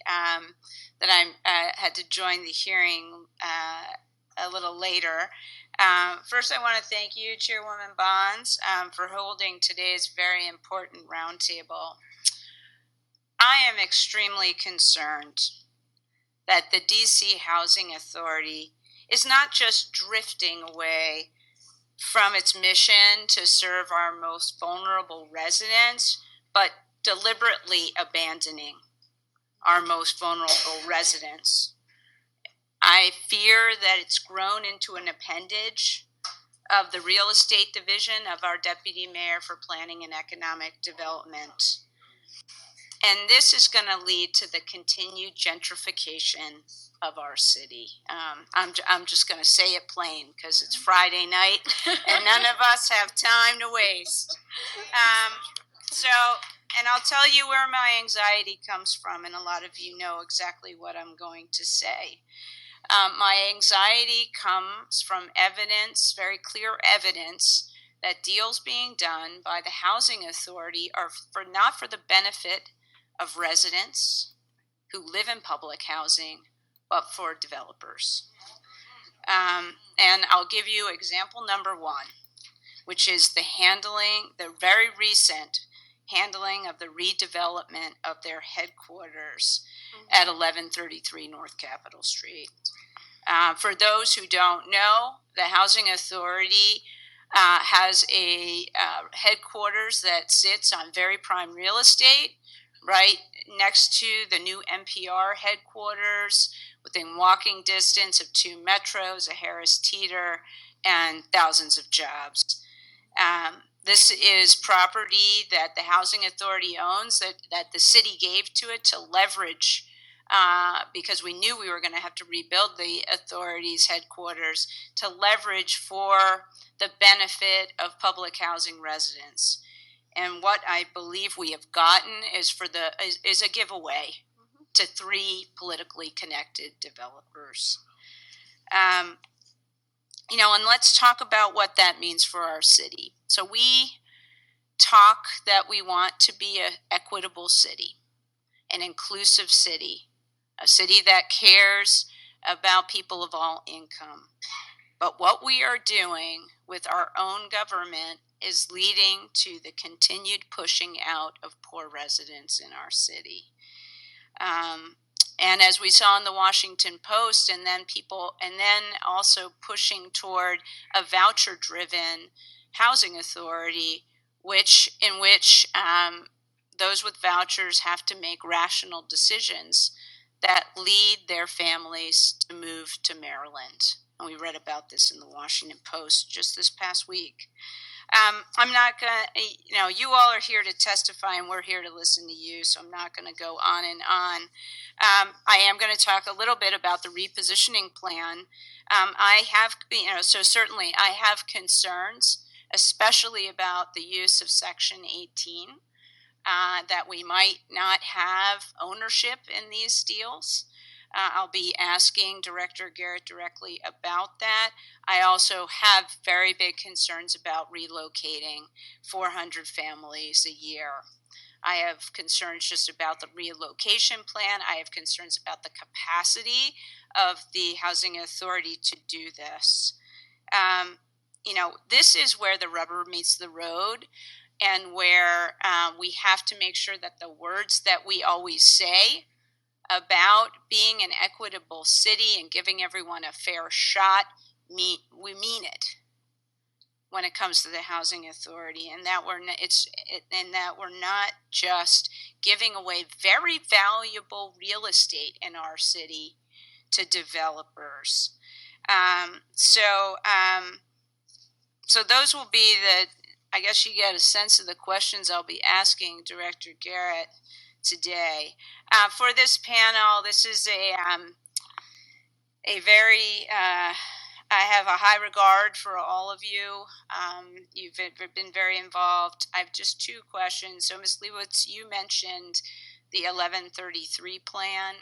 that I had to join the hearing a little later. First, I want to thank you, Chairwoman Bonds, for holding today's very important roundtable. I am extremely concerned that the DC Housing Authority is not just drifting away from its mission to serve our most vulnerable residents, but deliberately abandoning our most vulnerable residents. I fear that it's grown into an appendage of the real estate division of our Deputy Mayor for Planning and Economic Development. And this is going to lead to the continued gentrification of our city. I'm just going to say it plain because it's Friday night and none of us have time to waste. And I'll tell you where my anxiety comes from, and a lot of you know exactly what I'm going to say. My anxiety comes from evidence, very clear evidence, that deals being done by the Housing Authority are not for the benefit of residents who live in public housing, but for developers. And I'll give you example number one, which is the very recent handling of the redevelopment of their headquarters at 1133 North Capitol Street. For those who don't know, the Housing Authority has a headquarters that sits on very prime real estate, right next to the new NPR headquarters, within walking distance of 2 metros, a Harris Teeter, and thousands of jobs. This is property that the Housing Authority owns that the city gave to it to leverage because we knew we were going to have to rebuild the authority's headquarters to leverage for the benefit of public housing residents. And what I believe we have gotten is a giveaway to 3 politically connected developers. And let's talk about what that means for our city. So we talk that we want to be an equitable city, an inclusive city, a city that cares about people of all income. But what we are doing with our own government is leading to the continued pushing out of poor residents in our city. And as we saw in the Washington Post, and then also pushing toward a voucher-driven housing authority, in which those with vouchers have to make rational decisions that lead their families to move to Maryland. And we read about this in the Washington Post just this past week. I'm not going to, you all are here to testify and we're here to listen to you, so I'm not going to go on and on. I am going to talk a little bit about the repositioning plan. Certainly I have concerns, especially about the use of Section 18, that we might not have ownership in these deals. I'll be asking Director Garrett directly about that. I also have very big concerns about relocating 400 families a year. I have concerns just about the relocation plan. I have concerns about the capacity of the Housing Authority to do this. This is where the rubber meets the road, and where we have to make sure that the words that we always say about being an equitable city and giving everyone a fair shot, we mean it when it comes to the Housing Authority, and that we're not just giving away very valuable real estate in our city to developers. So those will be I guess you get a sense of the questions I'll be asking Director Garrett today. For this panel, this is a very, I have a high regard for all of you. You've been very involved. I have just 2 questions. So Ms. Leibowitz, you mentioned the 1133 plan.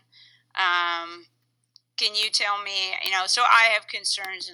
Can you tell me, so I have concerns